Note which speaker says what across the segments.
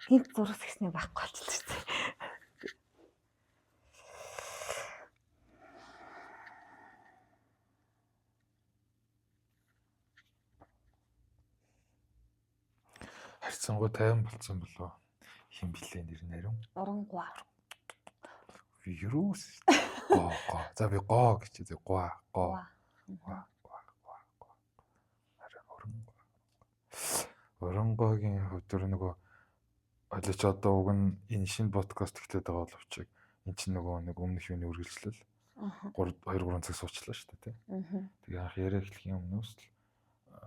Speaker 1: Энд зураг гэснээр байхгүй болчихлоо шүү дээ.
Speaker 2: Харьцангуй тайван болсон болов хин блэ нэр нарийн
Speaker 1: Оронгуа.
Speaker 2: Вирус. Го. За би го гэж зэ го. Оронгогийн хувьд нөгөө олж одоо уг нь энэ шинэ подкаст ихтэй байгаа боловч эн чинь нөгөө нэг өмнөх юуны үргэлжлэл 2-3 цаг суучлаа шүү дээ тий. Тэгээ анх яриа эхлэхийн өмнөөс л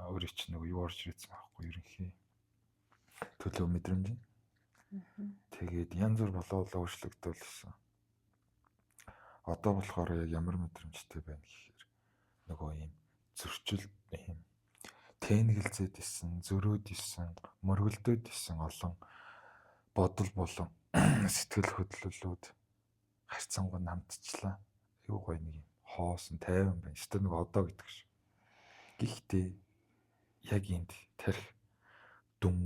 Speaker 2: өөрөө чинь нөгөө юу орж ирсэн байхгүй ерөнхий төлөв мэдрэмж. Тэгээд янз бүр болоолаа өөрчлөгдөлсөн. Одоо болохоор яг ямар мэдрэмжтэй байна гэхээр нөгөө юм зөрчил юм тэнэгэлзээд исэн, зөрөөд исэн, мөргөлдөөд исэн олон бодол болон сэтгэл хөдлөлүүд харьцангуй намтчлаа. Юу гоё нэг юм хоосон тайван байна. Гэтэ нэг одоо гэдэг ш. Гэхдээ яг энд тарих дүм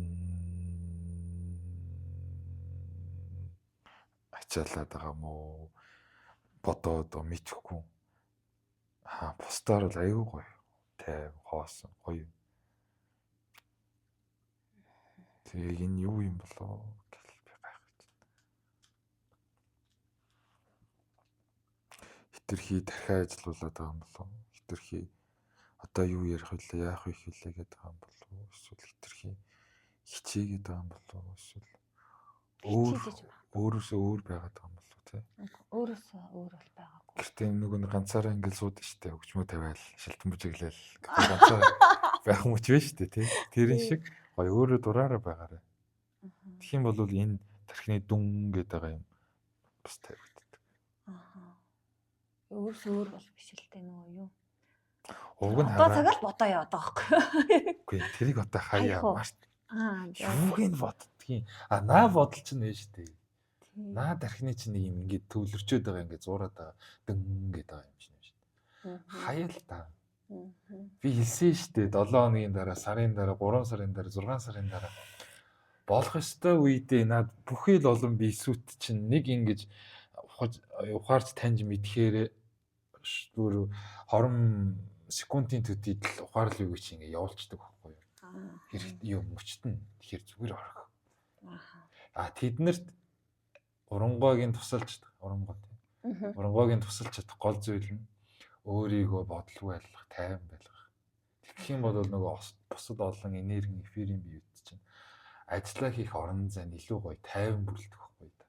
Speaker 2: ачаалаад байгаа мó бодоод мэдхгүй. Бусдаар л аюу гоё. Тайв хоосон гоё. Тэгээ энэ юу юм болоо гэл би гайхаж байна. Хитрхи дахиад ажиллаулаад байгаа юм болоо. Хитрхи одоо юу ярих вэ? Яах вэ хэлээгээд байгаа юм болоо. Эсвэл хитрхи хичээгээд байгаа юм болоо. Эсвэл өөрөөсөө өөр байгаад байгаа юм болоо тий.
Speaker 1: Өөрөөсөө өөр бол байгаагүй.
Speaker 2: Гэхдээ нөгөө ганцаараа ингээл сууд штэ хөгжмөө тавиал шалтан бүжиглэл ганцаараа байх юм ч вэ штэ тий. Тэрэн шиг гоё өөрөө дураараа байгаарай. Тэгэх юм бол энэ тархины дүн гэдэг байгаа юм бас тавигддаг.
Speaker 1: Өөрөөсөө өөр бол биш л дээ нөгөө юу.
Speaker 2: Уг нь
Speaker 1: одоо цагаал бодоо яваад байгаа байхгүй.
Speaker 2: Үгүй тэрийг одоо хаяа маш юуг нь боддгийн. Наа бодол ч нэ штэ. Наа тархины чинь нэг юм ингээд төвлөрчөөд байгаа ингээд зуураад байгаа дэн гэдэг байгаа юм шиг штэ. Хаяа л та. Би хэлсэн штэ 7 хоногийн дараа, сарын дараа, 3 сарын дараа, 6 сарын дараа болох ёстой үедээ над бүхий л олон бисүт чинь нэг ингэж ухаарч таньж мэдхээр бүр 20 секундын төдийд л ухаарлыг чи ингэ явуулцдаг байхгүй юу. Хэрэг юм өчтөн тэгэхээр зүгээр орох. Тэднэрт оронгойгийн тусалж оронгой тийм. Оронгойгийн тусалж чадах гол зүйл нь өөрийгөө бодлого байлгах, тайван байлгах. Тэгэх юм бол нөгөө бусад олон энерги, эфирийн биед чинь ажиллаа хийх орон зай илүү гоё тайван бүрэлдэх байхгүй да.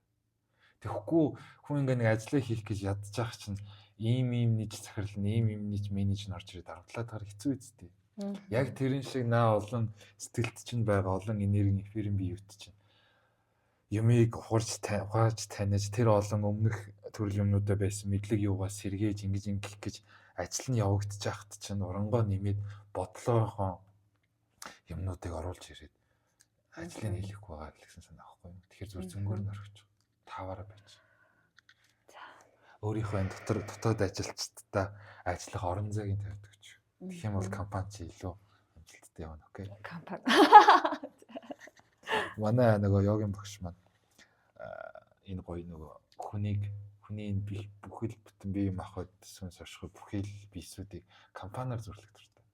Speaker 2: Тэгэхгүй хүн ингээ нэг ажиллаа хийх гэж ядчих чинь ийм нийт захирал, ийм нийт менежер орж ирээд дарамтлаад гарах хэцүү үстэй. Яг тэрэн шиг наа олон сэтгэлд чинь байгаа олон энерги, эфирийн биед чинь юмыг ухаарч таниаж тэр олон өмнөх төрөл юмнуудаа байсан мэдлэг юугаас сэргээж ингэж гэж ажил нь явагдаж байхад чинь оронгоо нэмээд бодлоохоо юмнуудыг оруулж ирээд ажлыг хийхгүй байгаа гэсэн санаа авахгүй юм. Тэгэхээр зүгээр зөнгөөр нь орчих. Таваараа байж. Өөрийнхөө энэ дотоод ажилчдаа ажиллах орон зайг тавьдаг ч. Тэгэх юм бол компани чи илүү амжилттай явна, окей.
Speaker 1: Компани.
Speaker 2: Манай нөгөө йогийн багш маань энэ гоё нөгөө хүний бүхэл бүтэн бие махбод сүнс оршихуй бүхэл биесүүдийг компаниар зөвлөдөг дуртай.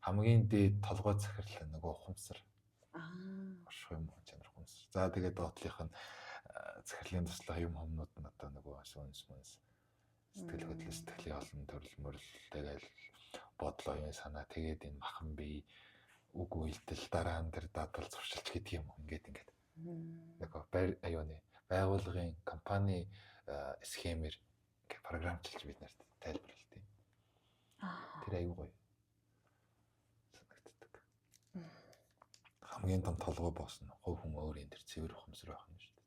Speaker 2: Хамгийн дээд толгой захирал нөгөө ухамсар. Оршихуй юм чанар ухамсар. За тэгээд доотлих нь захирлын туслах юм хомнууд нь одоо нөгөө сүнс сэтгэл хөдлөл сэтгэлийн олон төрөл мөрөл тэгэл бодлоо юм санаа тэгээд энэ махан бие үг үйлдэл дараа нь тэр дадал зуршилч гэдэг юм ингээд нөгөө байгууллагын компани схемээр програмчилж бид нарт тайлбарлалт юм. Тэр аюу гоё санагддаг. Хамгийн том толгой боосно хувь хүн өөрийн тэр цэвэр ухамсар байх юм шүү дээ.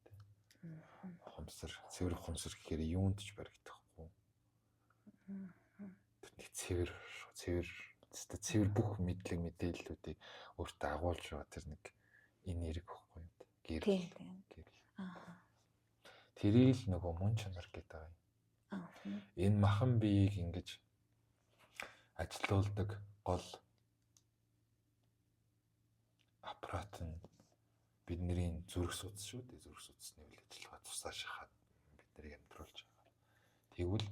Speaker 2: Ухамсар, цэвэр ухамсар гэхээр юунд ч баригдахгүй. Тэр цэвэр бүх мэдлэг мэдээллүүдийг өөртөө агуулж байгаа тэр нэг энерги байхгүй юм. Гэрэл. Тэрийг л нөгөө мөн чанар гэдэг юм. Энэ махан биеийг ингэж ажилуулдаг гол аппарат нь бидний зүрх судас шүү дээ. Зүрх судасны үйл ажиллагаа тусаа шахаад биднийг амьдруулж байгаа. Тэгвэл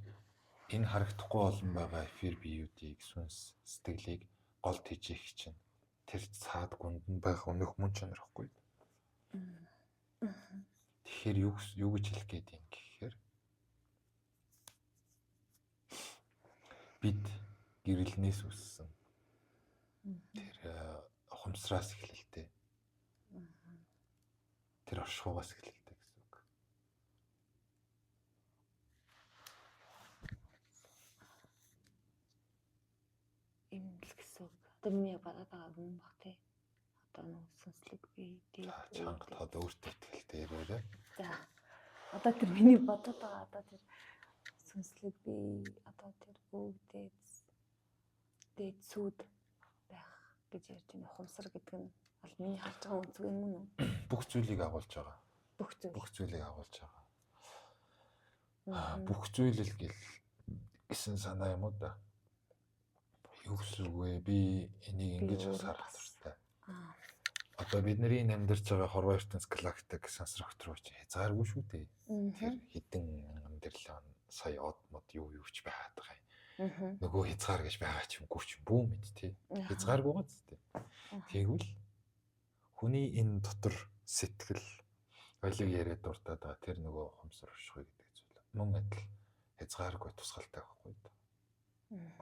Speaker 2: энэ харагдахгүй олон байгаа эфир биеүүдийг, сүнс, сэтгэлийг гол тэжээх чинь тэр цаад гүнд нь байх өнөх мөн чанар ихгүй. Тэгэхээр юу гэж хэлэх гээд юм гэхээр бид гэрэлнээс үссэн тэр ухамсараас эхлэлтэй. Тэр оршихугаас эхлэлтэй гэсэн үг.
Speaker 1: Ийм л гэсэн үг. Одоо миний бодоод байгаа юм баг тий. Одоо нэг сүнслэг би
Speaker 2: чанга тод өөртөө ихтэй ярээрээ.
Speaker 1: За. Одоо тэр миний бодоод байгаа одоо тэр сүнслэг би одоо тэр дээд сүд байх гэж ярьж байна. Ухамсар гэдэг нь бол миний харж байгаа үнцэг юм уу?
Speaker 2: Бүх зүйлийг агуулж байгаа.
Speaker 1: Бүх
Speaker 2: зүйлийг агуулж байгаа. Бүх зүйлэл гэсэн санаа юм уу да? Юу гэсэн үг вэ? Би энийг ингэж харах хэрэгтэй. Одоо бидний амьдарч байгаа хорвоо ертөнц галактик сансар огтрооч хязгааргүй шүү дээ. Тэр хэдэн мянган тэрлэн сая од мод юу ч байгаад байгаа юм. Нөгөө хязгаар гэж байгаа ч юмгүй ч бүү мэд тий. Хязгааргүй гоц тий. Тэгвэл хүний энэ дотор сэтгэл ойлыг яриад дуртаад байгаа тэр нөгөө ухамсар оршихуй гэдэг зүйл. Мөн адил хязгааргүй тусгалтай байхгүй да.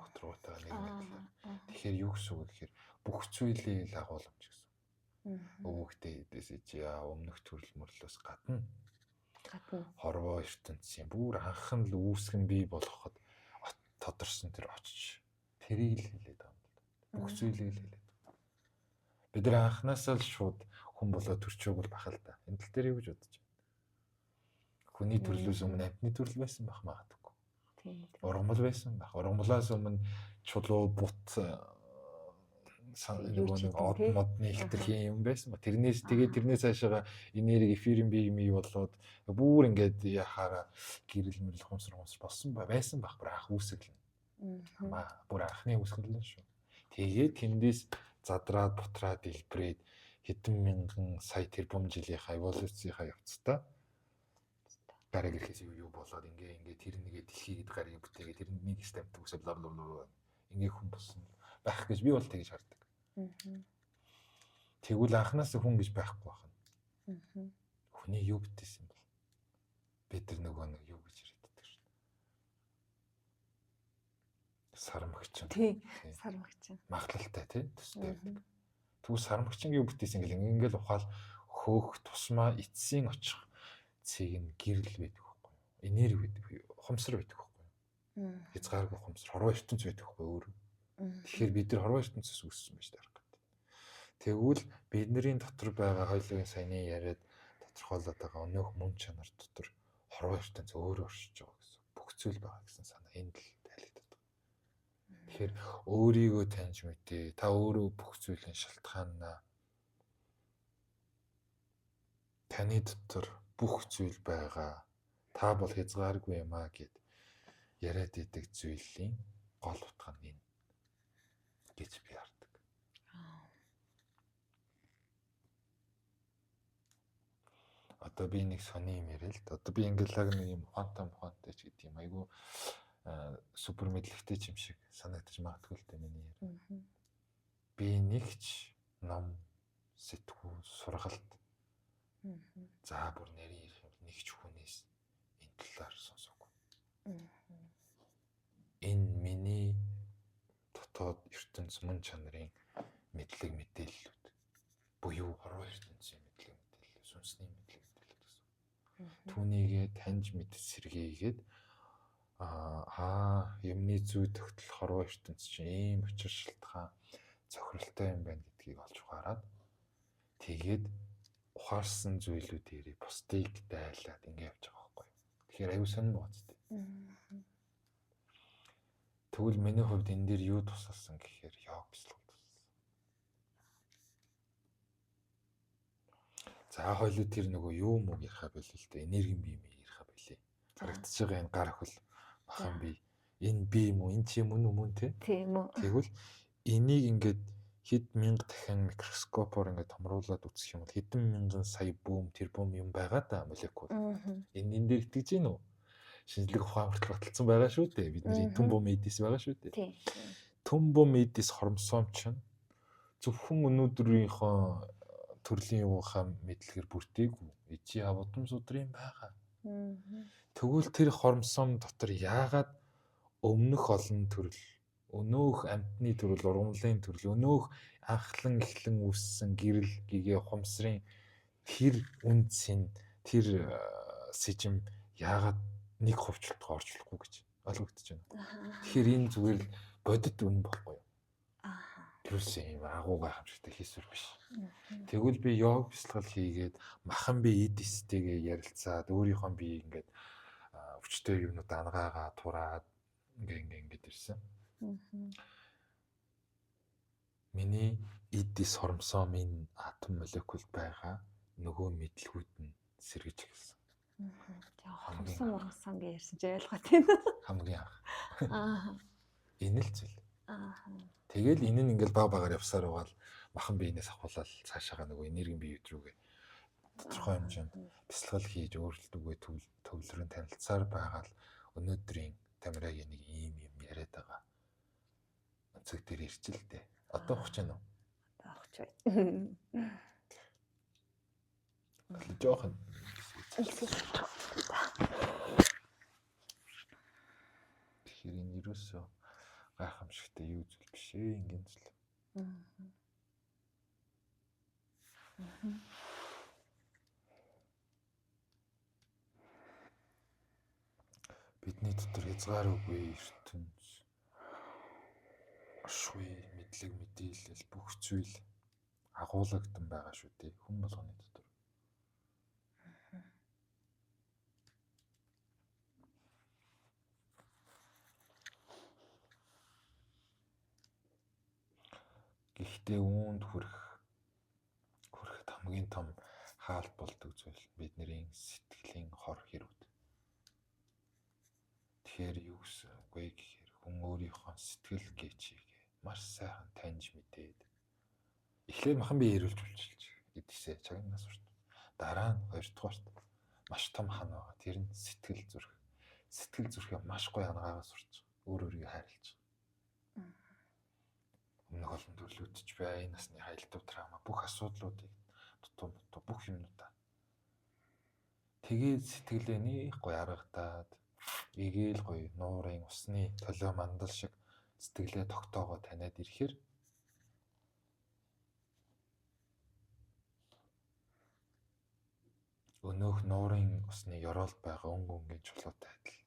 Speaker 2: Огтроотой нэг адилаар. Тэгэхээр юу гэсэн үг гэхээр бүх зүйлийг л агуулмж гэсэн. Өвөгтэй эдээс өмнөх төрөл мөрлөөс гадна хорвоо ертөнцийн бүр анхан л үүсгэн бий болгоход тодорсон тэр очиж тэрийг л хэлээд байгаа юм л. Бүх зүйлийг л хэлээд. Бид нар анханасаа л шууд хүн болоод төрчөөг л бах л да. Энэ тал дээр юу гэж бодож байна? Хүний төрлөөс өмнө амьтны төрөл байсан байх магадгүй. Ургамал байсан байх. Ургамлаас өмнө чулуу бут нэг од модны ихтэрхийн юм байсан ба тэрнээс цаашаага энерги эфирийн бие болоод бүр ингээд яхаараа гэрэл мэрэл хумсар болсон байсан байх бүр анх үүсгэл. Бүр анхны үүсгэл шүү. Тэгээд тэндээс задраад бутраад илбрээд хэдэн мянган сая тэрбум жилийнхаа эволюцийнхаа явцдаа гараг ирэхээс юу болоод ингээ тэр нэгэ дэлхийд гарыг бүтээгээд тэр нэг стамт үсэ бла бла бла ингээ хүн болсон байх гэж би бол тэгж хардаг. Тэгвэл анханаас хүн гэж байхгүй байна. Хүний юу битээсэн бол бид нар нөгөө нэг юу гэж ярьдаг шин. Сармагчин.
Speaker 1: Тий, сармагчин.
Speaker 2: Маглалтай тий төстэй. Тэгвэл сармагчин юу битээсэн гэл ингээл ухаал хөөх тусмаа эцсийн очих цэг нь гэрэл байдаг байхгүй юу? Энерги байдаг, ухамсар байдаг байхгүй юу? Хязгааргүй ухамсар, хорвоо ертөнц байдаг байхгүй юу? Тэгэхээр бид нар хорвоо ертөнцөөс үүссэн байж таарах гэдэг. Тэгвэл бидний дотор байгаа хоёулын саяны яриад тодорхойлоод байгаа өнөөх мөн чанар дотор хорвоо ертөнц өөрөө оршиж байгаа гэсэн. Бүх зүйл байгаа гэсэн санаа энд л тайлагдаад байна. Тэгэхээр өөрийгөө таньж мэдээ, та өөрөө бүх зүйлийн шалтгаанаа таны дотор бүх зүйл байгаа. Та бол хязгааргүй юм аа гэд яриад идэг зүйлийн гол утга нь энэ гэж би хардаг. Одоо би нэг сони юм ярил л. Одоо би ингээл нэг юм ухаантай ч гэдэг юм. Айгу супер мэдлэгтэй юм шиг санагдаж магадгүй л дээ миний яриа. Би нэгч ном сэтгүү сургалт. За бүр нэрийн нэгч хүнээс энэ талаар сонсоогүй. Энэ миний дотоод ертөнц мөн чанарын мэдлэг мэдээллүүд буюу хорвоо ертөнцийн мэдлэг мэдээлэл, сүнсний мэдлэг мэдээлэл гэсэн. Түүнийгээ таньж мэд сэргээгээд юмны зүй тогтол хорвоо ертөнц чинь ийм учир шалтгаан цохиролтой юм байна гэдгийг олж ухаарад тэгээд ухаарсан зүйлүүдээрээ бусдыг дайлаад ингэ явж байгаа байхгүй. Тэгэхээр аюу сонирн гоцтой. Тэгвэл миний хувьд энэ дээр юу тусалсан гэхээр йог бяцлал тусалсан. За хоёул тэр нөгөө юу мөг ярихаа болов л дээ. Энергийн бие мэй ярихаа болъё. Харагдаж байгаа энэ гар хөл бахан бие. Энэ бие юм уу? Энэ чи юм уу те?
Speaker 1: Тийм үү.
Speaker 2: Тэгвэл энийг ингээд хэд мянга дахин микроскопоор ингээд томруулаад үзэх юм бол хэдэн мянган сая бөөм тэрбум юм байгаа да молекул. Энэ дээр итгэж гин үү? Шинжлэх ухаан хүртэл баталсан байгаа шүү дээ. Бидний түн бум эдис байгаа шүү дээ.
Speaker 1: Тийм.
Speaker 2: Түн бум эдис хромосом чинь зөвхөн өнөөдрийнхөө төрлийн юугаа мэдлэгээр бүрдээгүй. Ижи авдам судрын байгаа. Тэгвэл тэр хромосом дотор яагаад өмнөх олон төрөл, өнөөх амьтны төрөл, ургамлын төрөл, өнөөх анхлан эхлэн үүссэн гэрэл гэгээ хумсрын тэр үндсийн тэр сэжим яагаад нэг хувьчлалтгаа орж болохгүй гэж ойлгогдож байна. Тэгэхээр энэ зүгээр л бодит үн бохгүй юу? Тэрс юм агуу гайхамшигтай хийсвэр биш. Тэгвэл би йог бясалгал хийгээд махан би эдистэйгээ ярилцаад өөрийнхөө би ингээд өвчтөе юмнууд ангаагаа тураад ингээд ирсэн. Миний эдис хромосомын атом молекул байгаа нөгөө мэдлгүүд нь сэргэж эхэлсэн.
Speaker 1: Хромосом гэж ярьсан чи ойлгоод байна.
Speaker 2: Хамгийн анх. Энэ л зүйл. Тэгэл энэ нь ингээл баг багаар явсаар байгаа л махан биенээс авахлал цаашаага нөгөө энергийн бие рүүгээ тодорхой хэмжээнд бясалгал хийж өөрчлөлтөө төвлөрөн танилцсаар байгаа л өнөөдрийн Тамирагийн нэг ийм юм яриад байгаа. Онцөг дээр ирч л дээ. Одоо ухаж байна уу?
Speaker 1: Одоо ухаж байна.
Speaker 2: Жохон. Тэгэхээр энэ юусоо гайхамшигтай юу зүйл биш ээ ингийн зүйл. Бидний дотор хязгааргүй ертөнц оршгүй мэдлэг мэдээлэл бүх зүйл агуулгадсан байгаа шүү дээ хүн болгоны дотор. Гэхдээ үүнд хүрэхэд хамгийн том хаалт болдог зүйл бидний сэтгэлийн хор хэрүүд. Тэгэхээр юу гэсэн үгүй гэхээр хүн өөрийнхөө сэтгэл гээчийг маш сайхан таньж мэдээд эхлээд махан бие эрүүлж үлчилж гэдгийгсээ чагнаас урт. Дараа нь хоёрдугаарт маш том хан байгаа. Тэр нь сэтгэл зүрх. Сэтгэл зүрхээ маш гоё ангаагаас урч өөр өөрийгөө хайрлаж. Өмнөх олон төрлүүдч бай насны хаялтав траума бүх асуудлуудыг дутуу бүх юмнуудаа тэгээд сэтгэлээ нэг гоё аргадаад эгээл гоё нуурын усны толио мандал шиг сэтгэлээ тогтоогоо таниад ирэхээр өнөөх нуурын усны ёроолд байгаа өнгөнгийн чулуутай адил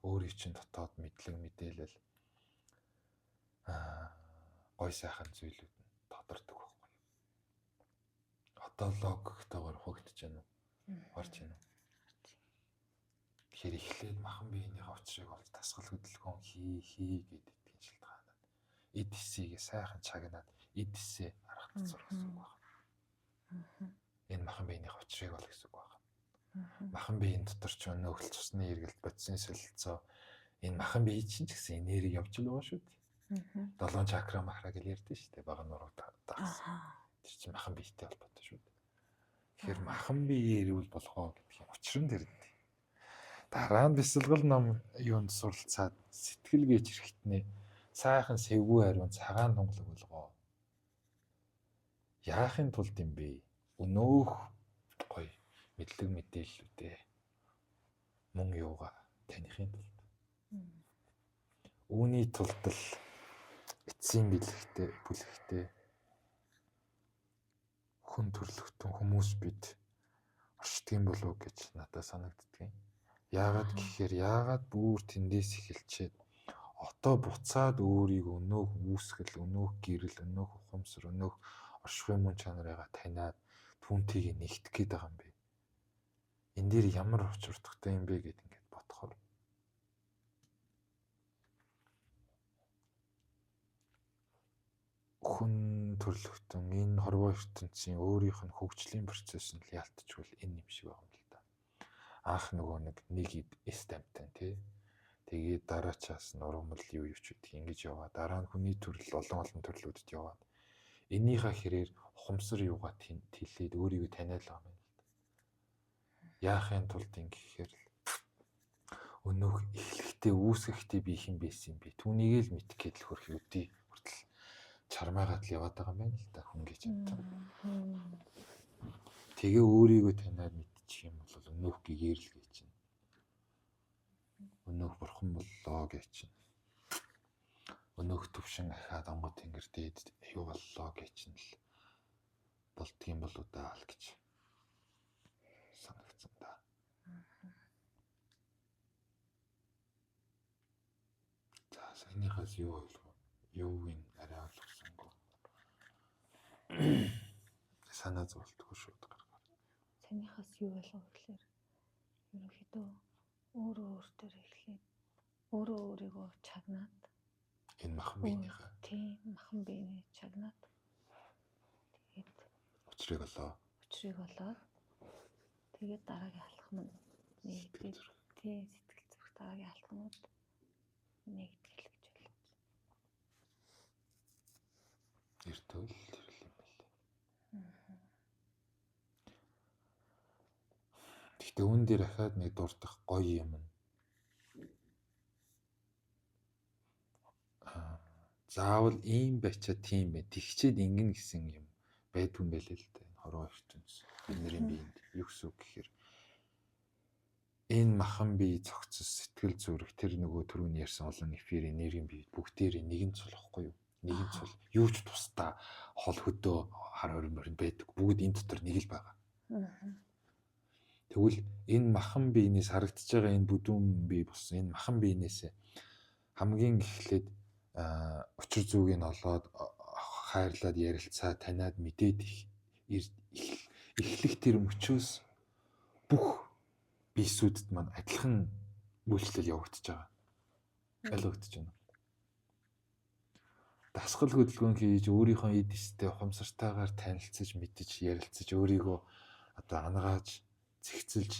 Speaker 2: өөрийн чинь дотоод мэдлэг мэдээлэл гой сайхан зүйлүүд нь тодордог байхгүй. Одоо логиктойгоор хөгдөж байна уу? Орж байна уу? Тэгэхээр эхлээд махан биенийхээ очрыг олж тасгал хөдөлгөөн хий гэдэг тийм шалтгаанаад эдисийг сайхан чагнаад эдисээ аргад зурх гэсэн үг байна. Энэ махан биенийхээ очрыг ол гэсэн үг байна. Махан биеийн дотор ч өнөөх цусны эргэлт бодисын солилцоо энэ махан бие чинь ч гэсэн энерги явж л байгаа шүү дээ. 7 чакра махра гэж ярьдэн шүү дээ. Бага нуруу дагсан. Тэр чинь махан биетэй холбоотой шүү дээ. Тэгэхээр махан бие эрүүл болгоо гэдэг юм учир нь тэр дээ. Дараа нь бясалгал ном юунд суралцаад сэтгэл гээч хэрэгтнээ сайхан сэвгүй хариун цагаан тунгалаг болгоо. Яахын тулд юм бэ? Өнөөх гоё мэдлэг мэдээллүүдээ мөн юугаа таних тулд. Үүний тулд л эцсийн бүлэгтэй хүн төрлөختөн хүмүүс бид оршдгийн болов гэж надад санагддаг. Яагаад гэхээр бүр тэндээс эхэлчээд одоо буцаад өөрийг өнөөх үүсгэл, өнөөх гэрэл, өнөөх ухамсар, өнөөх оршихуй мөн чанарыгаа таниад түүнтэйг нэгтгэх гээд байгаа юм бэ. Энэ дээр ямар учир утгатай юм бэ гэд ингээд бодохоор хүн төрлөختөн энэ хорвоо ертөнцийн өөрийнх нь хөгжлийн процесс нь ялтчгүй энэ юм шиг байгаа юм л да. Анх нөгөө нэг стамптан тий. Тэгээд дараачаас нурмал юу ч үгүй ингэж яваа. Дараа нь хүний төрөл олон төрлүүдэд яваад энийхээ хэрээр ухамсар юугаа тэлээд өөрийгөө таниалаа юм байна. Яахын тулд ингэхээр л өнөөх эхлэхдээ үүсгэхдээ би хэн байсан бэ? Түүнийг л мэдэх гээд л хөрх үдий хүртэл чармаагаад л яваад байгаа юм байна л да хүн гэж бодсон. Тэгээ өөрийгөө таниад мэдчих юм бол өнөөх гэгээр л гэж чинь. Өнөөх бурхан боллоо гэж чинь. Өнөөх төвшин ахаад онгод тэнгэр дээд юу боллоо гэж чинь л болдгийм болоо даа л гэж санагдсан да. За саяныхаас юу ойлгов? Юуг нь арай ойлгосонгүй. Санаа зовлтгүй шүү дээ.
Speaker 1: Саяныхаас юу ойлгов гэхээр ерөнхийдөө өөрөө өөртөө эхлээд өөрөө өөрийгөө чагнаад
Speaker 2: Энэ махан биенийхээ
Speaker 1: тийм махан биений чагнаад тэгээд
Speaker 2: учрыг олоод
Speaker 1: тэгээд дараагийн алхам нь нэгдэл тийм сэтгэл зүрх дараагийн алхамуд нэгдэл гэж байна.
Speaker 2: эртөө л тэрл юм байна. Гэхдээ үүн дээр ахаад нэг дурдах гоё юм. Заавал ийм байчаа тийм бай. Тэгчээд ингэн гэсэн юм байдгүй юм байлээ л дээ. Хороо ертөнц. Бидний биед юу гэсэн үг гэхээр энэ махан бие цогцос сэтгэл зүрх тэр нөгөө түрүүний ярьсан олон эфирийн нэрийн бие бүгдээрээ нэгэн цул واخгүй юу? Нэгэн цул. Юу ч тусдаа хол хөдөө хар хорин байдаг. Бүгд энэ дотор нэг л байгаа. Тэгвэл энэ махан биенээс харагдаж байгаа энэ бүдүүн бие болсон энэ махан биенээс хамгийн эхлээд учир зүгийг нь олоод хайрлаад ярилцаа таниад мэдээд эхлэх тэр мөчөөс бүх биесүүдэд маань адилхан үйлчлэл явагдаж байгаа. Ойлгогдож байна. Дасгал хөдөлгөөн хийж өөрийнхөө эд эстэй ухамсартайгаар танилцаж мэдэж ярилцаж өөрийгөө одоо ангааж зэгцэлж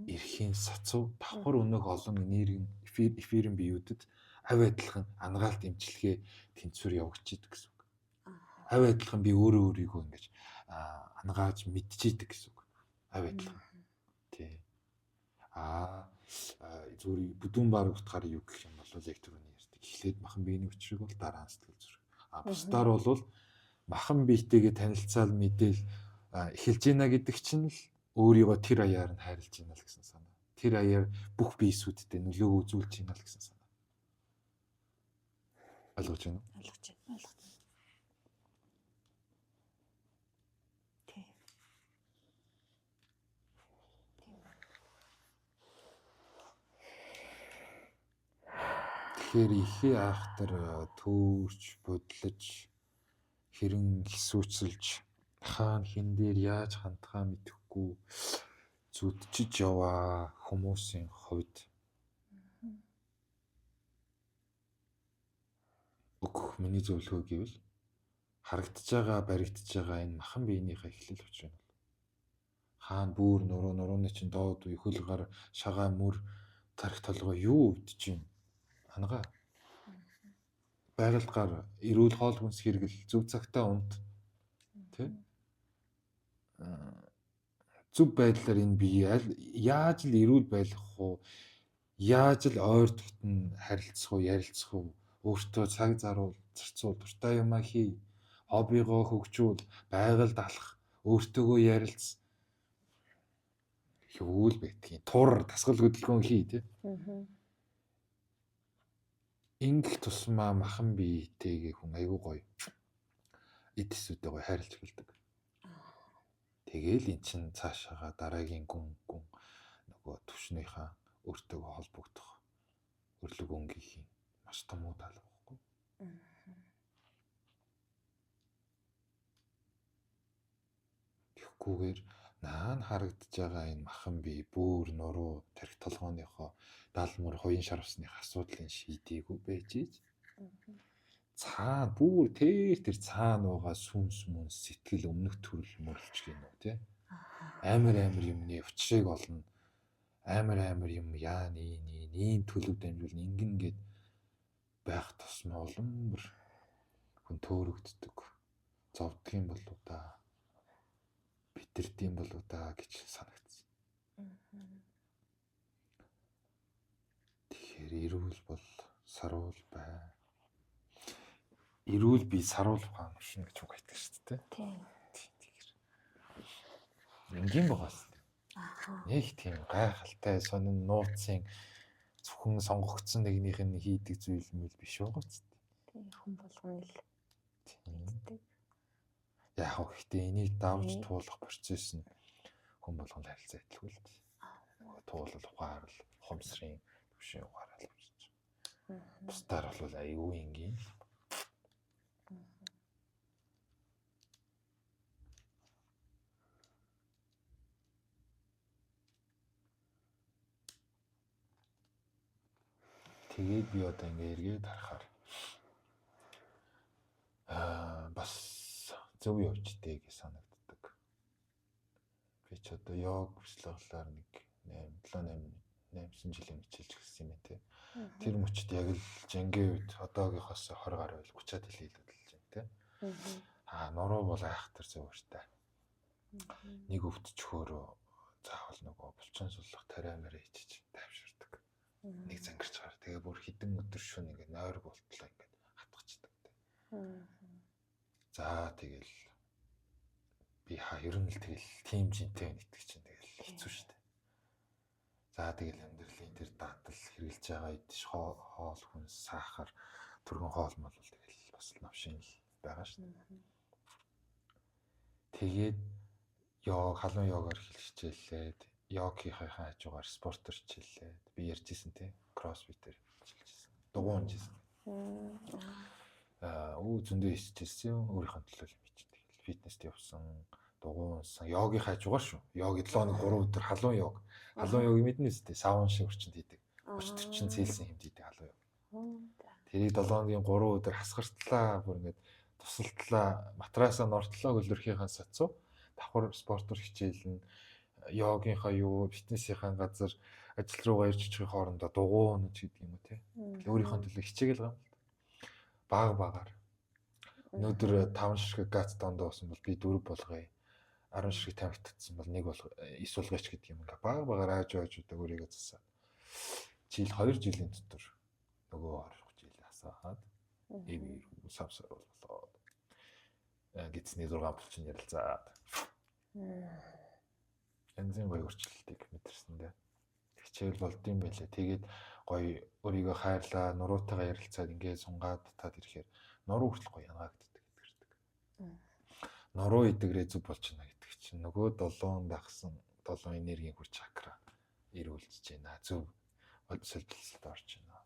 Speaker 2: эрхийн сацуу давхар өнөөх олон энерги эфирийн биеүүдэд авь адилхан ангаалт эмчилгээ тэнцвэр явагдчихийдэг гэсэн үг. Авь адилхан би өөрийгөө ингэж ангааж мэдчихийдэг гэсэн үг. Авь адилхан. Тий. Зүгээр бүдүүн баг утгаар юу гэх юм бол яг түрүүний ярьдаг. Эхлээд махан биений учрыг бол дараа нь сэтгэл зүрх. Бусдаар бол махан биетэйгээ танилцаал мэдээл эхэлж ийна гэдэг чинь л өөрийгөө тэр аяар нь хайрлж ийна л гэсэн санаа. Тэр аяар бүх биесүүдтэй нөлөөгөө үзүүлж ийна л гэсэн санаа. Ойлгож байна уу?
Speaker 1: Ойлгож байна. Тийм.
Speaker 2: Тэгэхээр ихээ айхтар төөрч бодлож хэрэн хэсүүцэлж хаана хин дээр яаж хандхаа мэдэхгүй зүтчиж яваа хүмүүсийн хувьд миний зөвлөгөө гэвэл харагдаж байгаа баригдаж байгаа энэ махан биенийхээ эхлэл учир нь хаана бүр нурууны чинь доод үе хөл гар шагаа мөр тарих толгой юу өвдөж юм ангаа байгальд гар эрүүл хоол хүнс хэрэгэл зөв цагтаа унт тий зөв байдлаар энэ бие яаж л эрүүл байх уу яаж л ойр дотн харилцах уу ярилцах уу өөртөө цаг зарвал зарцуул дуртай юмаа хий хоббигоо хөгжүүл байгальд алах өөртөөгөө ярилц хөвөл байдгийн тур дасгал хөдөлгөөн хий тий Ингэх тусмаа махан биетэйгээ хүн айгүй гоё эдсүүдтэй гоё хайрлж эхэлдэг. Тэгээл эн чин цаашаага дараагийн гүн нөгөө төвшнийхаа өөртөөгөө холбогдох өрлөг өнгөхийн маш том уу тал байхгүй. Тэгэхгүйгээр наан харагдаж байгаа энэ махан бие бүр нуруу тарих толгойнхоо даалмөр хоёрын шарвсных асуудлын шийдээгүй байж цаана бүр тэр цаана байгаа сүнс мөн сэтгэл өмнөх төрөл мөрлж гинөө тий амар юмны учрыг олно амар юм яа ийм төлөв дамжуул ингээд байх тусмаа улам бүр хүн төөрөгддөг зовдөг юм болов да. Битэрдэм болов да гэж санагдсан. Тэгэхээр эрүүл бол саруул бай. Эрүүл би саруул хаан шин гэж үг айтдаг шүү дээ.
Speaker 1: Тийм.
Speaker 2: Энгийн байгаас. Нэг тийм гайхалтай сонин нууцын зөвхөн сонгогдсон нэгнийх нь хийдэг зүйл мэл биш байгааз.
Speaker 1: Тийм хүн болгоно л.
Speaker 2: Тийм. Яг гэхдээ энийг давж туулах процесс нь хүн болгонд харилцаа идэлгүй л дээ. Туулал ухаарл, ухамсарын төвшин ухаарл гэж. Бусдаар бол аюу энгийн. Тэгээд би одоо ингээ эргээд харахаар бас зөв явжтэй гэж санагддаг. Би ч одоо йог хөшлөглөөр нэг 8 жилийн хичээлж гисэн юм те. Тэр мөчд яг л жингийн үед одоогийнхоос 20 гаруй 30-аад хил илүүдэлж байна те. Нуруу бол айхтар зөвөртэй. Нэг өвдчихөөрөө заавал нөгөө булчин суллах тариа мэрэ ичиж тайвширдаг. Нэг зангирч гараа. Тэгээ бүр хідэн өдөр шөнө ингээд нойр болтлоо ингээд хатгачдаг те. За тэгэл би ер нь л тэгэл тим жинтэй нэгтгэж чинь тэгэл хэцүү шүү дээ. За тэгэл амьдралын тэр дадал хэрглэж байгаа идэж хоол хүнс сахар түргэн хоол мал тэгэл бас навшин л байгаа шүү дээ. Тэгээд халуун йогоор хилчээлээд йогийнхаа хажуугаар спортоор хичээлээд би ярьжсэн те кроссфитээр хичээлжсэн. Дугуун хийжсэн. Зөндөө хийжсэн өөрийнхөө төлөө юм хийж тэгэл фитнест явсан, дугуунсан, йогийн хажуугаар шүү. Йог 7 хоног 3 өдөр халуун йог. Халуун йог мэднэ үстэй саун шиг орчинд хийдэг. 30-40 цельсийн хэмжээнд хийдэг халуун йог. Тэрийг 7 хоногийн 3 өдөр хасгартлаа бүр ингээд тусалтлаа матраасаа нортлоо гөлөрхийнхаа сацуу давхар спортоор хичээлнэ. Йогийнхаа юу фитнесийнхаа газар ажил руугаа ирж очихын хоорондоо дугуун гэж гэдэг юм уу те. Өөрийнхөө төлөө хичээгэл байгаа юм л. Багаар. Өнөөдөр 5 ширхэг гац дондоо болсон бол би 4 болгоё. 10 ширхэг тавигдсан бол 1 болгоо эсвэл гэдэг юм ингээ багаар ааж удаг өөрийгөө засаа. Жил 2 жилийн дотор нөгөө 20 жил асаад эвэр савсар боллоо. Гитсний 6 булчин ярилцаад. Янзын гоё өөрчлөлтийг мэдэрсэн дээ. Хичээл болдсон байлээ. Тэгээд гоё өөрийгөө хайрлаа, нуруутайгаа ярилцаад ингээд сунгаад татаад ирэхээр нуруу хүртэл гоё янгагддаг гэдэг. Нуруу идэгрээ зүг болчихно гэдэг чинь нөгөө 7 дагсан 7 энергийн хүч чакра ирүүлж байна. Зөв солилцолд орж байна.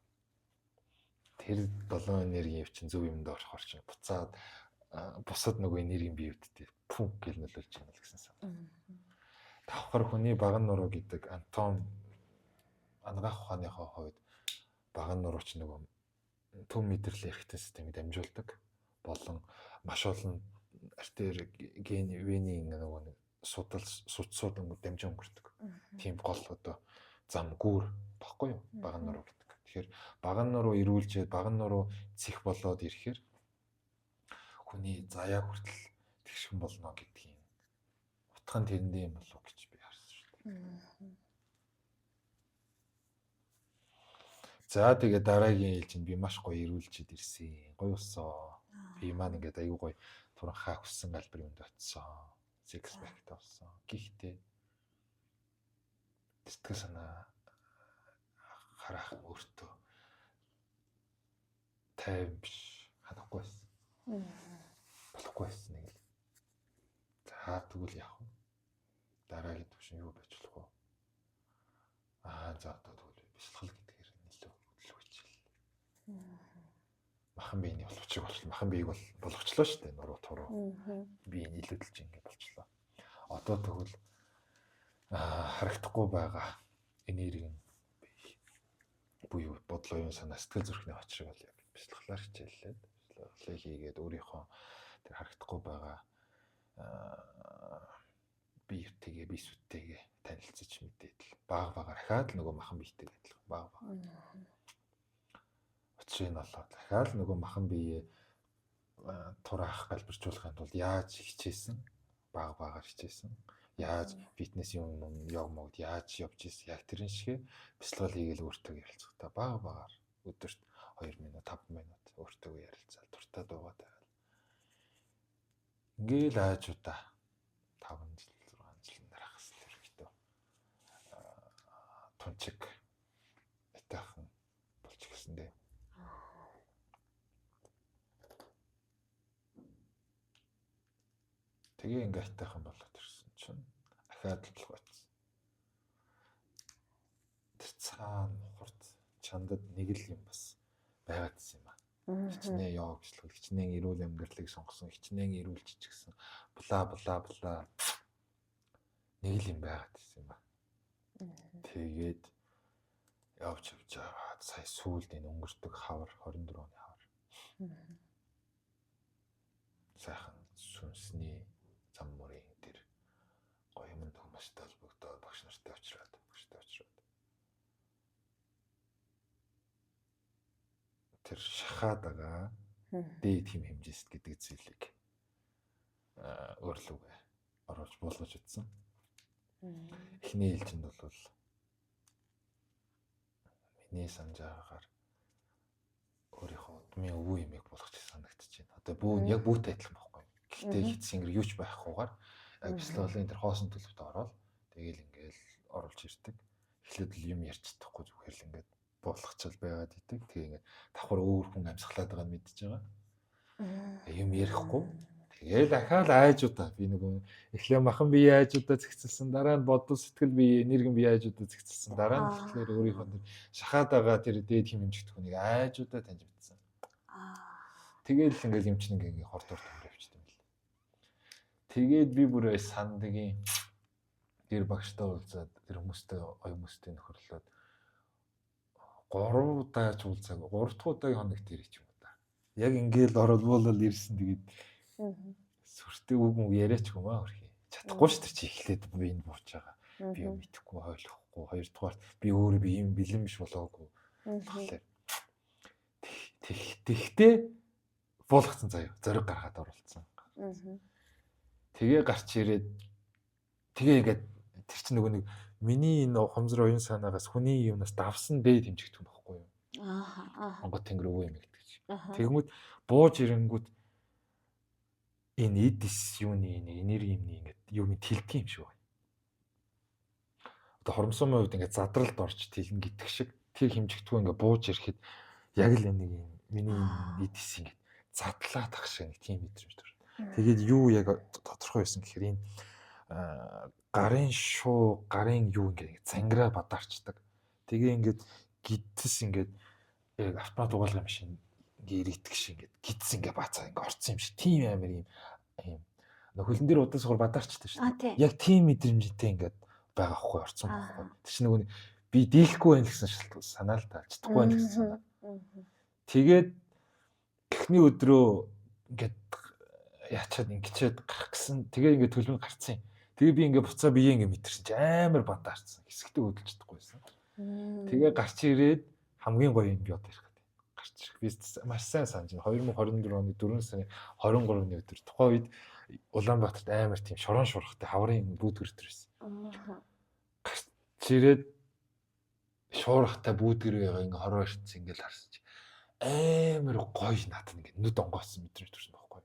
Speaker 2: Тэр 7 энергийн өвчин зөв юмд орохоор чинь буцаад бусад нөгөө энергийн биевдтэй пүнк гэл нөлөөлж байна л гэсэн сан. Давхар хүний баган нуруу гэдэг Антон анагаах ухааныхаа хувьд баган нуруу ч нөгөө төв мэдрэлийн эрхтэн системийг дамжуулдаг болон маш олон артери ген венийн нөгөө судалсан дамжин өнгөрдөг. Тийм гол одоо зам гүүр баггүй юу баган нуруу гэдэг. Тэгэхээр баган нуруу ирүүлжээд баган нуруу цэх болоод ирэхээр хүний заяа хүртэл тэгшхэн болно гэдгийг утган тэрэндээ юм болов гэж би харсан шүү дээ. За тэгээ дараагийн ээлжинд би маш гоё ирүүлжид ирсэн. Гоё усоо. Би маань ингээд аюу гоё туранхаа хүссэн альбар юмд очсон. Six pack тавсан. Гэхдээ сэтгэл санаа харах өөртөө тайван биш ханахгүй байсан. Болохгүй байсан нэг л. За тэгвэл яах вэ? Дараагийн төвшин юу байж болох вэ? За одоо тэгвэл бэлтгэл гэдгээр нэлээд хөдөлгөөч хэл. Махан биений боловчрыг болчихлоо. Махан биеийг бол болгочлоо шүү дээ. Нуруу туруу. Би нийлүүлж ингэ болчихлоо. Одоо тэгвэл харагдахгүй байгаа энерги буюу бодлоо юм санаа сэтгэл зүрхний очрыг бол яг бэлтгэлээр хичээллээд бэлтгэлээ хийгээд өөрийнхөө тэр харагдахгүй байгаа биетэйгээ бисүттэйгээ танилцаж мэдээд л багаар дахиад нөгөө махан биетэйг адилхан баг. Учрыг нь олоод дахиад нөгөө махан бие тураах галбирчуулахын тулд яаж хичээсэн, багаар хичээсэн, яаж фитнес юм яг могд яаж явж ийсэн, яг тэрэн шиг бясалгал хийгээл өөртөө ярилцахтаа багаар өдөрт 2 минут 5 минут өөртөө ярилцаал дуртай дуугаа тавиал. Ингээл аажуудаа 5 жил 6 жил нарахс хэрэгтэй. Тунчиг этахан болж гисэндээ. Тэгээ ингээ айтайхан болоод ирсэн чинь ахаад л гоцсон. Тэр цаана хурд чандад нэг л юм бас байгаад ирсэн юм аа. Хичнээн яа гэжлэг, хичнээн эрүүл амьдралыг сонгосон, хичнээн эрүүл жижигсэн, бла нэг л юм байгаад ирсэн юм аа. Тэгээд явж байгаа сая сүүлд энэ өнгөрдөг хавар 24 оны хавар. Сайхан сүнсний зам мөрийн тэр гоё юмд хүмүүстэй холбогдоод багш нартай уулзраад тэр шахаад байгаа дээд хэм хэмжээст гэдэг зүйлийг өөрлөгөө оруулж болгож утсан. Эхний ээлжинд бол миний санаж байгаагаар өөрийнхөө удмын өвөө эмээг болгож санагдаж байна. Одоо яг бүүтэй адилхан байхгүй. Гэхдээ хитсингэр юуч байхгүйгээр яг бясалгалын тэр хоосон төлөвт ороод тэгээл ингээл оруулж ирдэг. Эхлээд л юм ярьж чадахгүй зүгээр л ингээд болгочл байгаад идэг. Тэгээ ингээд давхар өөр хүн амьсгалаад байгааг мэдчихэж байгаа. Юм ярихгүй. Тэгээ дахиад айжуудаа би нөгөө эхлээ махан бие айжуудаа зэгцэлсэн, дараа нь бодол сэтгэл бие энерги бие айжуудаа зэгцэлсэн, дараа нь тэгэхээр өөрийнхөө тэр шахаад байгаа тэр дээд хэм хэмжигдэхүүнийг айжуудаа таньж мэдсэн. Тэгээд л ингээл юм чинь ингээ хордоор тавьчихсан юм л. Тэгээд би бүр сандгийн тэр багштай уулзаад тэр хүмүүстэй оюун хүмүүстэй нөхөрлөөд 3 удаач уулзааг 3 дахь удаагийн хоног тэр ч юм уу та. Яг ингээл орол болол ирсэн тэгээд сүртэй үг мөг яриач юм аа хөрхий. Чадахгүй ш тэр чи эхлээд би энэ бууж байгаа. Би юм итгэхгүй ойлгохгүй. Хоёрдугаар би өөрөө би юм бэлэн биш болоогүй. Тэгтээ буулгацсан заяа. Зориг гаргаад оролцсон. Тэгээ гарч ирээд тэгээ ингээд тэр чинь нөгөө нэг миний энэ хомзор оюун санаагаас хүний юмнаас давсан дээд хэмжигдэх юм баггүй юу? Монгол тэнгэр өвөө юм гэдэг чи. Тэгмүүд бууж ирэнгүүт энэ эдис юуны энергийн ингээд юуны тэлдэг юм шиг байна. Одоо хормсомын үед ингээд задралд орж тэлнэ гэдэг шиг тэр хэмжигдэхүү ингээд бууж ирэхэд яг л нэг юм миний эдис ингээд задлаад ах шиг нэг тийм мэдрэмж төр. Тэгээд юу яг тодорхой байсан гэхээр энэ гарын шуу, гарын юу ингээд зангираа бадарчдаг. Тэгээ ингээд гидс ингээд яг автомат угаалгын машин ингээд ирэх шиг ингээд гидс ингээд бацаа ингээд орцсон юм шиг тийм амар юм хөлн дээр удаа суур бадарчдаг шүү дээ. Яг тийм мэдрэмжтэй ингээд байгаа хгүй орцсон байхгүй. Тэр чинь нөгөө би дийлэхгүй байх гэсэн санаа л таалцдаггүй байх гэсэн санаа. Тэгээд эхний өдрөө ингээд яачаад ингэчээд гарах гэсэн. Тэгээ ингээд төлөв гарцсан. Тэгээ би ингээд буцаа бие ингээд мэдэрсэн чи амар бадаарцсан. Хэсэгтээ хөдөлж чадахгүй байсан. Тэгээ гарч ирээд хамгийн гоё юм би одоо ярих гэдэг. Гарч ирэх. Би маш сайн санаж байна. 2024 оны 4 сарын 23-ны өдөр тухайн үед Улаанбаатарт амар тийм шорон шурхтай хаврын бүүдгэр төрсэн. Гарч ирээд шуурхтай бүүдгэр байгаа ингээд хороо ирсэн ингээд харсаж амар гоё надад ингээд нүд онгоосон мэдрэмж төрсөн байхгүй.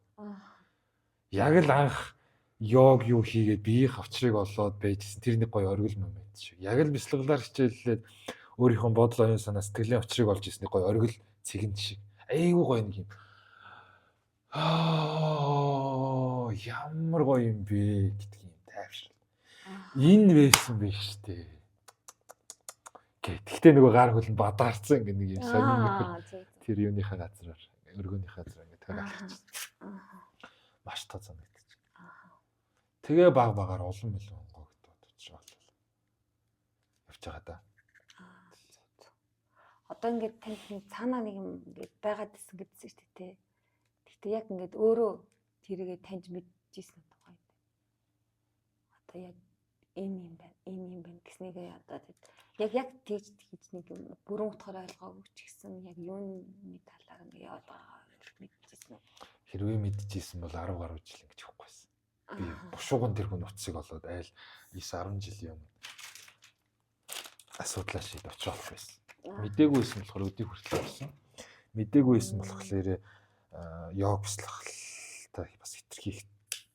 Speaker 2: Яг л анх йог юу хийгээд биеийн хавчрыг олоод байжсэн тэр нэг гоё оргил момент шиг. Яг л бясалгалаар хичээллээд өөрийнхөө бодол оюун санаа сэтгэлийн авчрыг олж ирсэн гоё оргил цэгэн шиг. Айгуу гоё нэг юм. Ямар гоё юм бэ гэдэг юм тайвшрал. Энэ байсан биш үү? Гэхдээ нөгөө гар хөлн бадаарцсан ингээ нэг юм сонин нөхөр тэр юуныхаа газраар өргөнийхээ газраар ингээ тагаалчихсан. Маш тоо санагдчих. Тэгээ багаар олон мэлэн онгоо гэдэг бодож байгаа. Явж байгаа да.
Speaker 1: Одоо ингээд танд цаанаа нэг юм ингээд байгаад исэн гэдсэн шүү дээ. Гэхдээ яг ингээд өөрөө тэрийгэ таньж мэдчихсэн тухай. Одоо яг энэ юм байна гэснийгээ одоо яг тийж нэг юм бүрэн утгаар ойлгоогүй ч гэсэн яг юуны талаар ингээд яваад байгаа мэдчихсэн.
Speaker 2: Хэрвээ мэдчихсэн бол 10 гаруй жил ингэж явахгүйсэн. Би бушууган тэр хүн утсыг олоод айл 9-10 жилийн өмнө асуудлаа шийдэж очих байсан. Мдэггүйсэн болохоор өдийг хүртэл болсон. Мдэггүйсэн болохоор ёг бяцлахтай бас хитрхи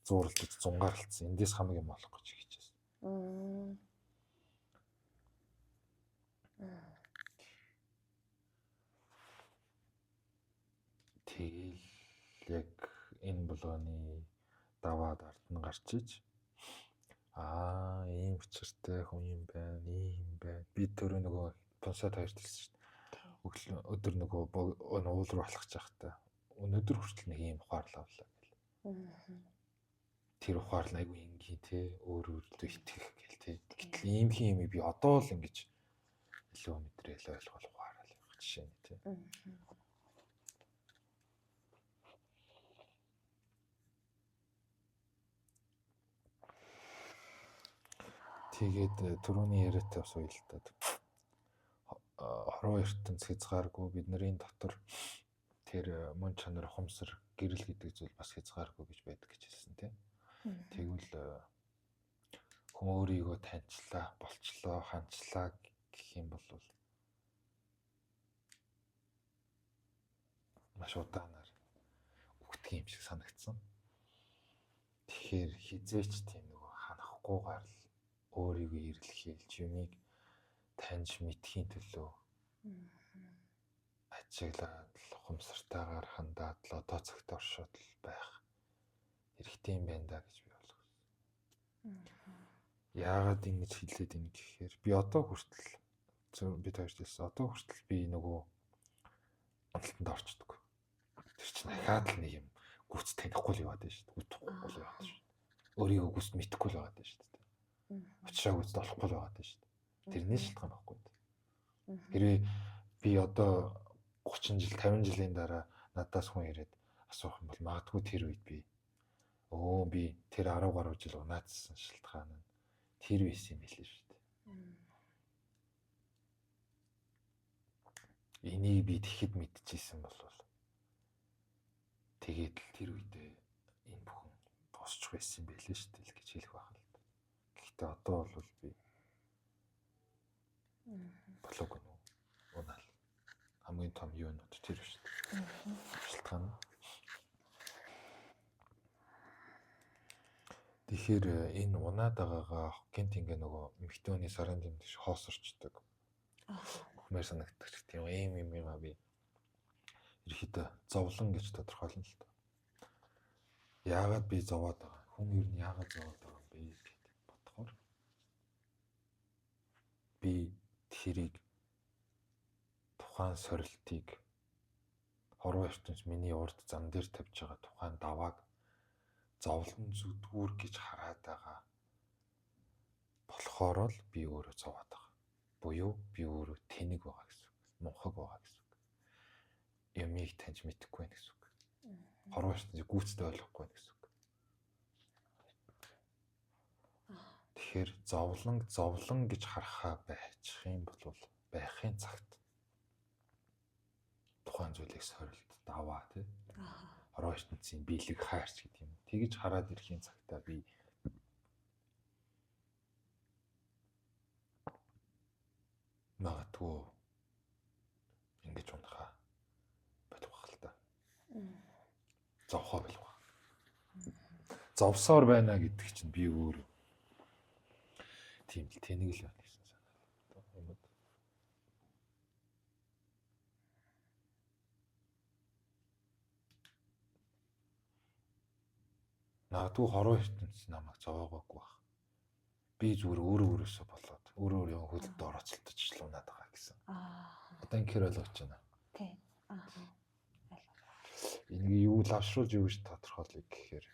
Speaker 2: зууралдаж зунгаарлцсан. Эндээс хамаг юм олох гэж хичээсэн. Тэгэл яг энэ болгоны даваад ард нь гарч иж ийм учиртай хүн юм байна, ийм байна. Би түрүү нөгөө пансад хоёрт хэлсэн шүү дээ. Өдөр нөгөө уул руу алхаж байхдаа өнөөдөр хүртэл нэг ийм ухаарлаа авлаа гэл. Тэр ухаал айгүй ингийн те өөр өөртөө итгэх гэл те. Гэтэл ийм юм би одоо л ингэж илүү мэдрээл ойлгол ухаарал явах жишээ нь те. Тэгээд түрүүний яриатай бас уялдаад хорвоо ертөнц хязгааргүй бидний дотор тэр мөн чанар ухамсар гэрэл гэдэг зүйл бас хязгааргүй гэж байдаг гэж хэлсэн тийм. Тэгвэл хүн өөрийгөө таньчлаа, болчлоо, ханчлаа гэх юм бол маш удаанаар үгдэх юм шиг санагдсан. Тэгэхээр хизээч тийм нөгөө ханахгүйгээр л өөрийгөө эрэлхийлж юмыг таньж мэдхийн төлөө ажиглаад ухамсартайгаар хандаад л одоо цагт оршоод л байх хэрэгтэй юм байна да гэж би ойлгосон. Яагаад ингэж хэлээд байна гэхээр би одоо хүртэл бид хоёр хэлсэн одоо хүртэл би нөгөө онолтонд орчдөг. Тэр чинь дахиад л нэг юм гүц танихгүй л яваад байна шүү дээ. Гүтгэхгүй л яваад шүү дээ. Өөрийгөө гүц мэдэхгүй л яваад байна шүү дээ. Очроо гүцд олохгүй л яваад байна шүү дээ. Тэрний шалтгаан байхгүй. Хэрвээ би одоо 30 жил 50 жилийн дараа надаас хүн ирээд асуух юм бол магадгүй тэр үед би тэр 10 гаруй жил унаадсан шалтгаан нь тэр байсан юм билээ шүү дээ. Энийг би тэгэхэд мэдчихсэн бол тэгээд л тэр үедээ энэ бүхэн босч байсан юм билээ шүү дээ гэж хэлэх байх л. Гэхдээ одоо бол би болоог нь унаал хамгийн том юунууд тэр шүү дээ. Шалтгаан. Тэгэхээр энэ унаад байгаагаа гэнт ингээ нөгөө эмхтөний сарын дэмдэж хоосорчдаг. Хмээр санагддаг тийм юм би ерөөхдөө зовлон гэж тодорхойлно л доо. Яагаад би зовоод байгаа? Хүн ер нь яагаад зовоод байгаа юм бэ гэж бодохоор би тэрийг тухайн сорилтыг хорвоо ертөнц миний урд зам дээр тавьж байгаа тухайн давааг зовлон зүдгүүр гэж хараад байгаа болохоор л би өөрөө зовоод байгаа. Буюу би өөрөө тэнэг байгаа гэсэн үг. Мунхаг байгаа гэсэн үг. Ямиг таньж мэдэхгүй байх гэсэн үг. Хорвоо ертөнцийг гүйцэд ойлгохгүй байх гэсэн үг. Тэгэхээр зовлон гэж харахаа байчих юм бол байхын цагт тухайн зүйлийг сорилт даваа тий. Хорвоо ертөнцийн биелэг хаарч гэдэг юм. Тэгж хараад ирэхин цагтаа би магадгүй ингэж унахаа болох байх л та. Зовхоо болох. Зовсоор байна гэдэг чинь би өөр тийм л тэнэг л байна гэсэн санаа юм. Магадгүй хорвоо ертөнц намайг зовоогоогүй байх. Би зүгээр өөрөөсөө болоод өөрөө хөлд орооцолтож л унаад байгаа гэсэн. Одоо ингээр ойлгож байна.
Speaker 1: Тийм.
Speaker 2: Энийг юу лавшруулж юу гэж тодорхойлох гэхээр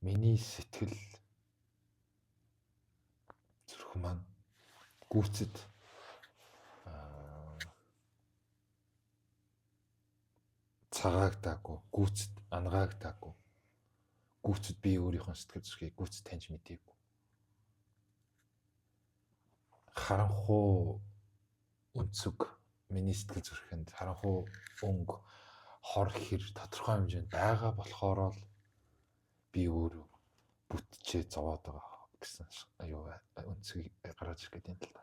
Speaker 2: миний сэтгэл зүрх маань гүйцэд цагаагдаагүй, гүйцэд ангаагдаагүй. Гүйцэд би өөрийнхөө сэтгэл зүрхийг гүйцэд таньж мэдээгүй. Харанхуу өнцөг миний сэтгэл зүрхэнд харанхуу өнгө хор хэр тодорхой хэмжээнд байгаа болохоор л би өөрөө бүтчээ зовоод байгаа гэсэн аюу өнцгийг гаргаж ирэх гэдэг юм л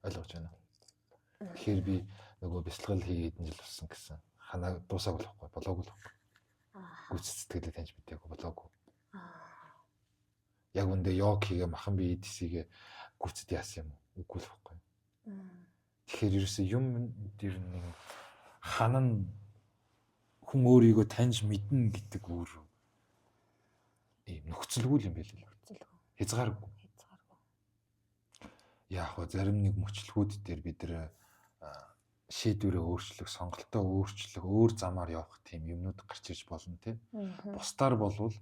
Speaker 2: ойлгож байна. Тэгэхээр би нөгөө бяцлал хийгээд жил болсон гэсэн ханаа дуусаагүй л байхгүй болоогүй л байхгүй. Гүц сэтгэлээ таньж мэдээгүй болоогүй. Яг үндэ йог хийгээ махан би эдсийгээ гүцэд яасан юм үгүй л байхгүй. Тэгэхээр ерөөсөө юм дэр нэг ханан хүн өөрийгөө таньж мэднэ гэдэг өөр ийм нөхцөлгүй юм байл л. Хязгааргүй. Яг хоо зарим нэг мөчлгүүд дээр бид нэр шийдвэрээ өөрчлөх, сонголтоо өөрчлөх, өөр замаар явах тийм юмнууд гарч ирж болно тийм. Бусдаар болвол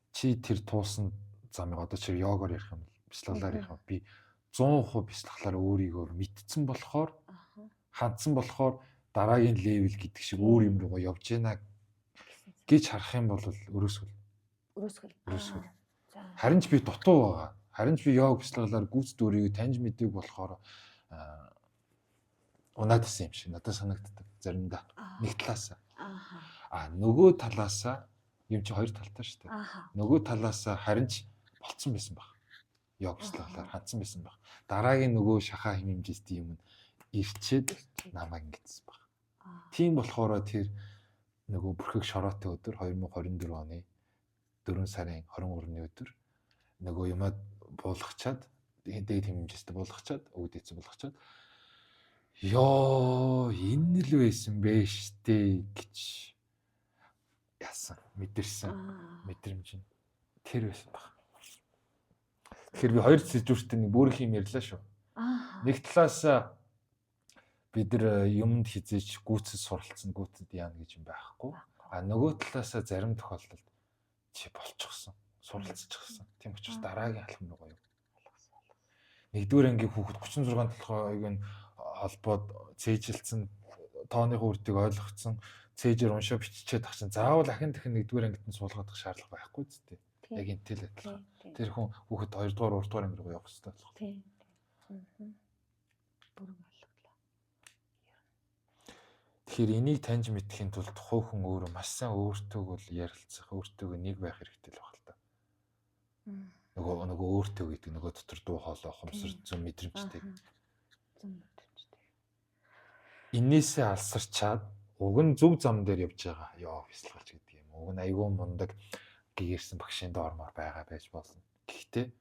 Speaker 2: чи тэр туусан замыг одоо чи йогоор ярих юм бол бяцлаглаар ярих юм би 100% бяцлаглаар өөрийгөө мэдсэн болохоор хандсан болохоор дараагийн левел гэдэг шиг өөр юм руугаа явж гинэ гэж харах юм бол өрөөсгөл. Харин ч би дутуу байгаа. Харин ч би йог бяцлаглаар гүйцэд өөрийгөө таньж мэдээг болохоор унаад исэн юм шиг надад санагддаг заримдаа нэг талаас. Нөгөө талаас юм чи хоёр талтай шүү дээ. Нөгөө талаас харин ч болцсон байсан баг. Йог бяцлаглаар хандсан байсан баг. Дараагийн нөгөө шахаа хэмжээстэй юм ирчээд намайг ингэсэн баг. Тийм болохоор тэр нөгөө бүрхэг шороотой өдөр 2024 оны 4 сарын 23-ны өдөр нөгөө юмад буулгачаад дээд хэмжээстэй буулгачаад өвдөцсөн буулгачаад ёо энэ л байсан бэ штэ гэж яасан мэдэрсэн мэдрэмж нь тэр байсан баг. Тэгэхээр би хоёр сэдвүүртээ нэг бүрх юм ярьлаа шүү. Нэг талаас бид нар юмд хизээч гүйцэд суралцсан гүйцэд яана гэж юм байхгүй. Нөгөө талаас зарим тохиолдолд чи болчихсон, суралцчихсан. Тийм учраас дараагийн алхам руу гоё. Нэгдүгээр ангийн хүүхэд 36 толгойг нь холбоод цээжилсэн тооны хүртийг ойлгоцсон цээжээр уншаа биччихээд тах чинь заавал ахин дахин нэгдүгээр ангид нь суулгаад шаардлага байхгүй зү. Яг энтэй л адилхан. Тэр хүн хүүхэд 2 дугаар 3 дугаар анги руу явах хэрэгтэй болох. Тийм. Бүрэн ойлголоо. Тэгэхээр энийг таньж мэдхийн тулд хувь хүн өөрөө маш сайн өөртөө бол ярилцах, өөртөө нэг байх хэрэгтэй л байна л та. Нөгөө өөртөө гэдэг нөгөө дотор дуу хоолой хомсор зүүн мэдрэмжтэй. Инээсээ алсарчаад уг нь зөв зам дээр явж байгаа. Йоо бяцлагч гэдэг юм. Уг нь айгүй мундаг гээрсэн багшийн доормоор байгаа байж болно. Гэхдээ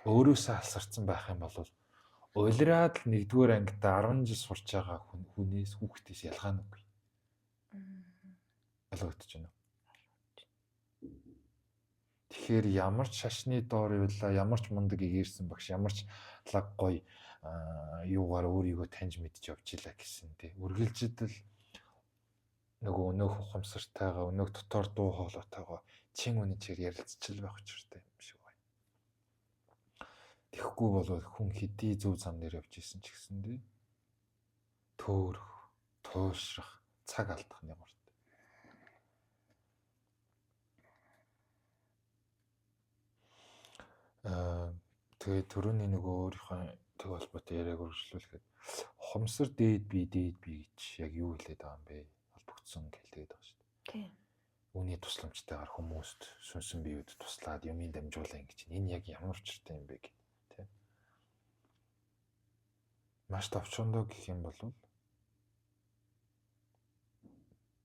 Speaker 2: өөрөөсөө алсарсан байх юм бол улираад л нэгдүгээр ангид 10 жил сурч байгаа хүнээс хүүхдээс ялгаа нүггүй. Ойлгогдож байна уу? Тэгэхээр ямар ч шашны доор явлаа, ямар ч мундаг гээрсэн багш, ямар ч лаг гоё юугаар өөрийгөө таньж мэдж явж илаа гэсэн тий. Үргэлжидэл нөгөө өнөөх ухамсартайгаа, өнөөх дотор дуу хоолойтойгоо чин үнэ чигээр ярилцчихл байх учиртай юм шиг байна. Тэгэхгүй бол хүн хэдий зөв зам дээр явж исэн ч гэсэндээ төөрөх, туушрах, цаг алдах нь ямар ч. Тэгээ түрүүний нөгөө өөрийнхөө тэг холбоотой яриаг үргэлжлүүлэхэд ухамсар дээд би гэж яг юу хэлээд байгаа юм бэ? Холбогдсон гэлээд байгаа шүү дээ. Тийм. Үүний тусламжтайгаар хүмүүст сүнсэн биеуд туслаад юмын дамжуулаа ингэж энэ яг ямар учиртай юм бэ гэх тийм. Маш товчондоо гэх юм бол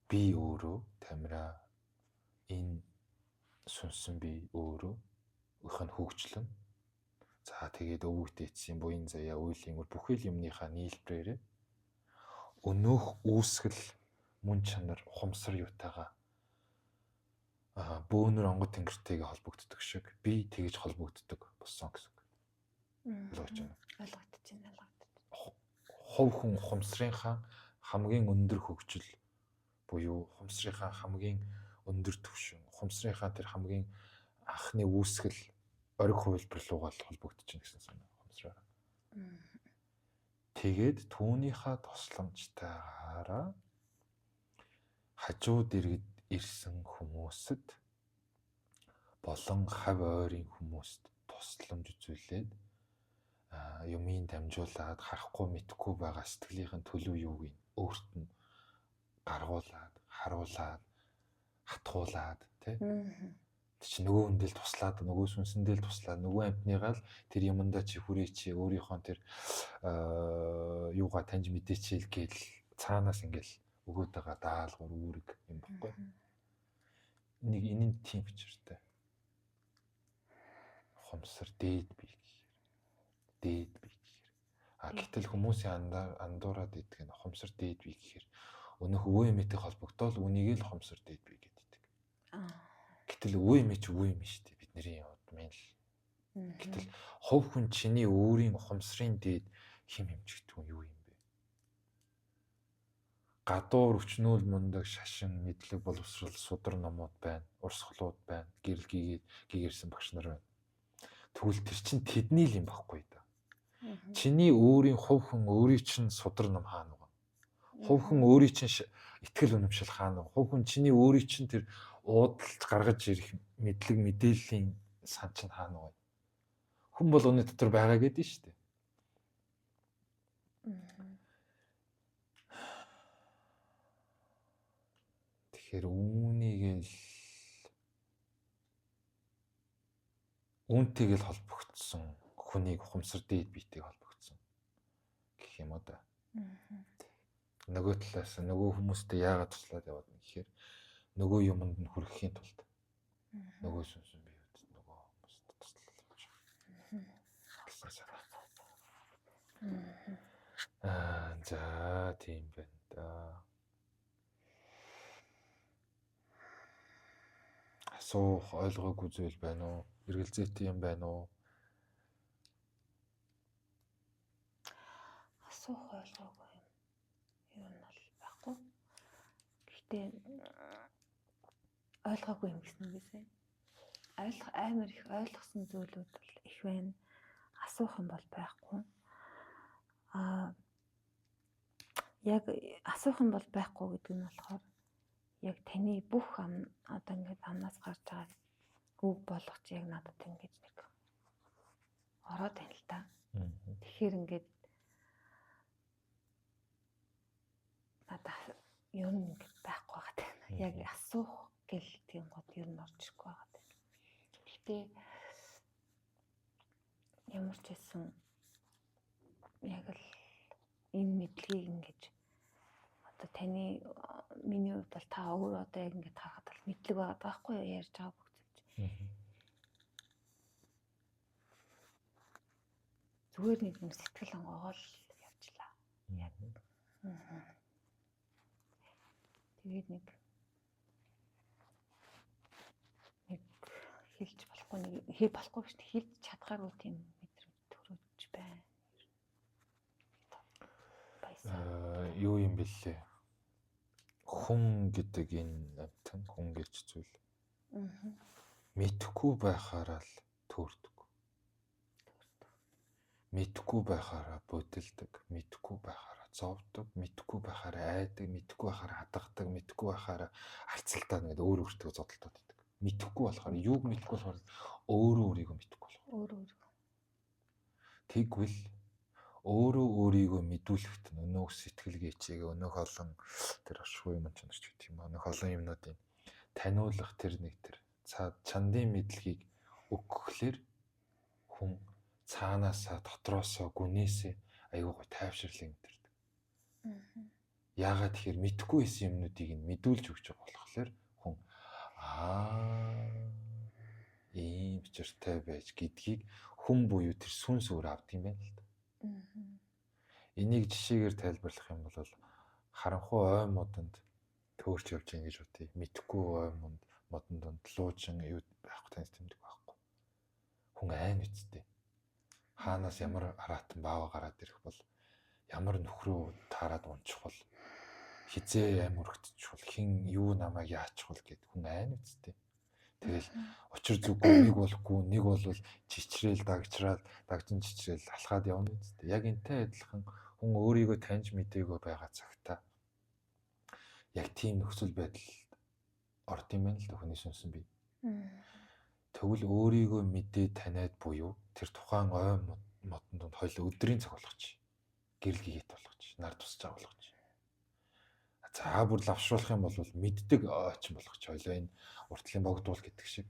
Speaker 2: би өөрөө тамира энэ сүнсэн бие өөрөө өхөн хөгжлөн за тэгээд өвөгтэй эцсийн буян заяа үеийн бүхэл юмныхаа нийлбэрээр өнөөх үүсгэл мөн чанар ухамсар юутайгаа бөөнөр онгод тэнгэртэйгээ холбогддог шиг би тэгж холбогддог болсон гэсэн үг. Ойлгож байна.
Speaker 1: Ойлгогдож байна.
Speaker 2: Хов хүн ухамсарынхаа хамгийн өндөр хөгжил буюу ухамсарынхаа хамгийн өндөр түвшин, ухамсарынхаа тэр хамгийн анхны үүсгэл ориг хувилбар руугаа холбогдож байна гэсэн санаа ухамсараараа. Тэгээд түүнийхээ тусламжтайгаараа хажууд ирсэн хүмүүст болон хав ойрын хүмүүст тусламж үзүүлээд юмын дамжуулаад харахгүй мэдхгүй байгаа сэтгэлийнхэн төлөв юуг нь өөрт нь гаргуулад, харуулад, хатгуулад тий.
Speaker 1: Мгм.
Speaker 2: Чи нөгөө хүндэл туслаад, нөгөө сүнсэндэл туслаад, нөгөө амьтныгаа л тэр юмдаа чи хүрээч, өөрийнхөө тэр юугаа таньж мэдээчээл гээл цаанаас ингээл өгөөд байгаа даалгавар үүрэг юм баггүй. Нэг энэ нь тийм учиртай. Хомсор дээд бий гэхээр. Гэтэл хүмүүсийн андуураад идэх нь хомсор дээд бий гэхээр өнөөх өвөө эмээтэй холбогдоод үнийг л хомсор дээд бий гэдэг. Гэтэл өвөө эмээ ч өвөө эмээ шүү дээ. Бидний яваад мэн л. Гэтэл хов хүн чиний өөрийн хомсрын дээд хим хэмжигдэх юм юу юм бэ? Гадуур өчнөөл мундаг шашин мэдлэг боловсрал судар номууд байна, урсгалууд байна, гэрэл гээрсэн багш нар байна. Тэгвэл тэр чинь тэдний л юм баггүй да. Чиний өөрийн хов хүн өөрийн чинь судар ном хаана вэ? Хов хүн өөрийн чинь итгэл үнэмшил хаана вэ? Хов хүн чиний өөрийн чинь тэр уудалж гаргаж ирэх мэдлэг мэдээллийн сан чинь хаана вэ? Хүн бол өнөө дотор байгаа гэдэг нь шүү дээ. Тэгэхээр үүнтэйг л холбогдсон хүнийг хумсар дээд биетэйг холбогдсон гэх юм уу да. Нөгөө талаас нөгөө хүмүүстэй яагаад туслаад яваад юм гэхээр нөгөө юмд нь хүрэхийн тулд нөгөө сүнсэн биед нөгөө хүмүүст туслах гэж байна. За тийм байна да. Асуух ойлгоогүй зүйл байна уу? Эргэлзээтэй юм байна уу?
Speaker 1: Асуух ойлгоогүй юм. Юу нь бол байхгүй. Гэхдээ ойлгоогүй юм гэсэн үг эсэ. Амар их ойлгосон зүйлүүд бол их байна. Асуух юм бол байхгүй. Яг асуух юм бол байхгүй гэдэг нь болохоор яг таны бүх одоо ингээд амнаас гарч байгаа үг болгоч яг надад ингээд нэг ороод байна л та. Тэгэхээр ингээд надад юу нэг байхгүй байгаа юм. Яг асуух гэл тийм гот юу н орж ирэхгүй байгаа юм. Гэхдээ ямар ч байсан яг л энэ мэдлэгийг ингэж одоо таны миний хувьд бол та өөр одоо яг ингэж харахад бол мэдлэг байгаа байхгүй юу ярьж байгаа бүх зүйл. Зүгээр нэг юм сэтгэл онгоогоо л явжлаа. Яг. Тэгээд нэг хэлж болохгүй нэг болохгүй шүү дээ. Хэлж чадхааргүй тийм мэдрэмж төрөж байна.
Speaker 2: Юу юм бэлээ? Хүн гэдэг энэ амтан хүн гэж зүйл. Мэдхгүй байхаараа л төөрдөг. Мэдхгүй байхаараа бодилдог, мэдхгүй байхаараа зовдөг, мэдхгүй байхаараа айдаг, мэдхгүй байхаараа хадгадаг, мэдхгүй байхаараа арцалтаад ингээд өөр өөртөө зодтолдоод идэг. Мэдхгүй болохоор юуг мэдхгүй болохоор өөрөө өөрийгөө мэдхгүй болохоор. Тэгвэл өөрөө өөрийгөө мэдүүлэхт нь өнөөх сэтгэлгээ хичээгээ өнөөх олон тэр ашгүй юм ч гэдэг юм. Өнөөх олон юмнуудыг таниулах тэр нэг тэр чандын мэдлэгийг өгөхлөөр хүн цаанаасаа дотроосоо гүнээсээ аюу гой тайвширлыг мэдэрдэг. Яагаад тэгэхээр мэдхгүй байсан юмнуудыг нь мэдүүлж өгч байгаа болохоор хүн ийм чиртэй байж гэдгийг хүн буюу тэр сүнс өөр авдаг юм байна л да. Энийг жишээгээр тайлбарлах юм бол харанхуй ой модонд төөрч явж байгаа гэж бодъё. Мэдхгүй ой модонд луучин юу байхгүй таньс тэмдэг байхгүй. Хүн айн үсттэй. Хаанаас ямар аратан баава гараад ирэх бол ямар нөхрөө таарад унчих бол хизээ аим өргөдчих бол хин юу намайг яачих бол гэд хүн айн үсттэй. Тэгэл учир зүггүй нэг болохгүй нэг бол чичрээл дагжин чичрээл алхаад явна үсттэй. Яг энтэй адилхан хүн өөрийгөө таньж мдээгүй байгаа цагтаа яг тийм нөхцөл байдал орд юм байна л да хүний сүнсэн бий. Тэгвэл өөрийгөө мэдээ таниад буюу тэр тухайн ой модон донд хоёул өдрийн цаг болгоч. Гэрэл гээт болгоч. Нар тусчаа болгоч. За бүр лавшруулах юм бол мэддэг ойчин болох ч ойлоо энэ уртлын богдуул гэдэг шиг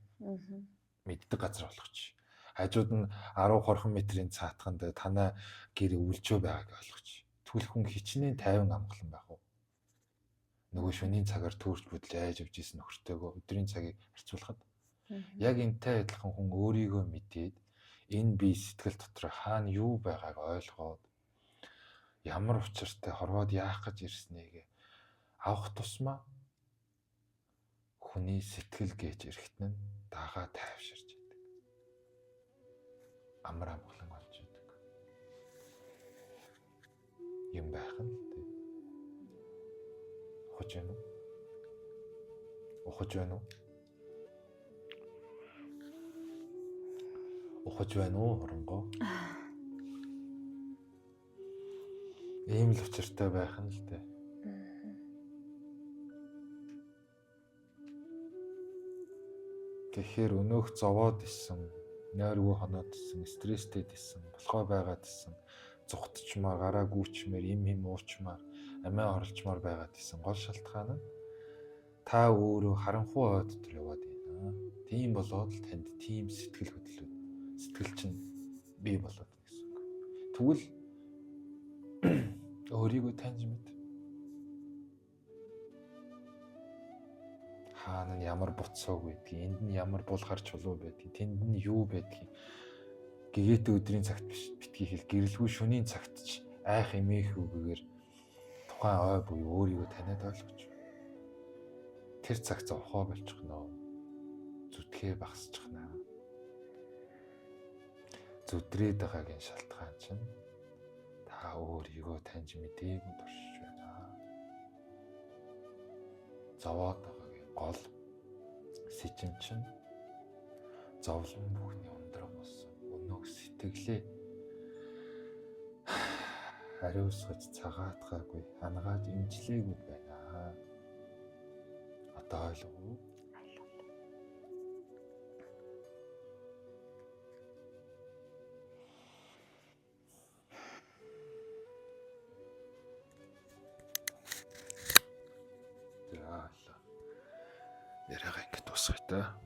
Speaker 2: мэддэг газар болох ч. Хажууд нь 10 30 метрийн цаатганд танай гэр өвлжөө байгааг ойлгоч. Тэгвэл хүн хичнээн тайван амгалан байх уу? Нөгөө шөнийн цагаар төрж бүдлээ айж явж исэн нөхөртөөгөө өдрийн цагийг харьцуулахад яг энтэй адилхан хүн өөрийгөө мэдээд энэ бие сэтгэл дотор хаана юу байгааг ойлгоод ямар учиртай хорвоод яах гэж ирснэгээ авах тусмаа хүний сэтгэл гэж эргэтэн нь дагаа тайвширч идэг. Амар амгалан болж идэг. Юм байх нь л дээ. Ухаж байна уу? Ухаж байна уу? Ухаж байна уу оронгоо? Ийм л учиртай байх нь л дээ. Тэгэхээр өнөөх зовоод исэн, нойргүй хоноод исэн, стресстэй исэн, болохоо байгаад исэн, зүхтчмаар, гараа гүйчмээр, им уучмаар, амиа орлчмаар байгаад исэн гол шалтгаан нь та өөрөө харанхуй ой дотор яваад байна. Тийм болоод л танд тийм сэтгэл хөдлөлүүд, сэтгэл чинь бий болоод байна гэсэн үг. Тэгвэл өөрийгөө таньж мэд. Хаана нь ямар буцааг байдгийг, энд нь ямар булгар чулуу байдгийг, тэнд нь юу байдгийг гэгээт өдрийн цагт биш битгий хэл гэрэлгүй шөнийн цагт ч айх эмээх үгээр тухайн ой буюу өөрийгөө таниад ойлгож. Тэр цаг зовхоо болчихно. Зүтгээ багасчихна. Зүдрээд байгаагийн шалтгаан чинь та өөрийгөө таньж мэдээгүй туршиж байна. Зовоод байгаагийн гол сэжим чинь зовлон бүхний ундраг болсон өнөөх сэтгэлээ хариуцгаж цагаатгаагүй хангааж имжлээгүй байна. Одоо ойлгов уу? Яриагаа ингэж дуусгая та.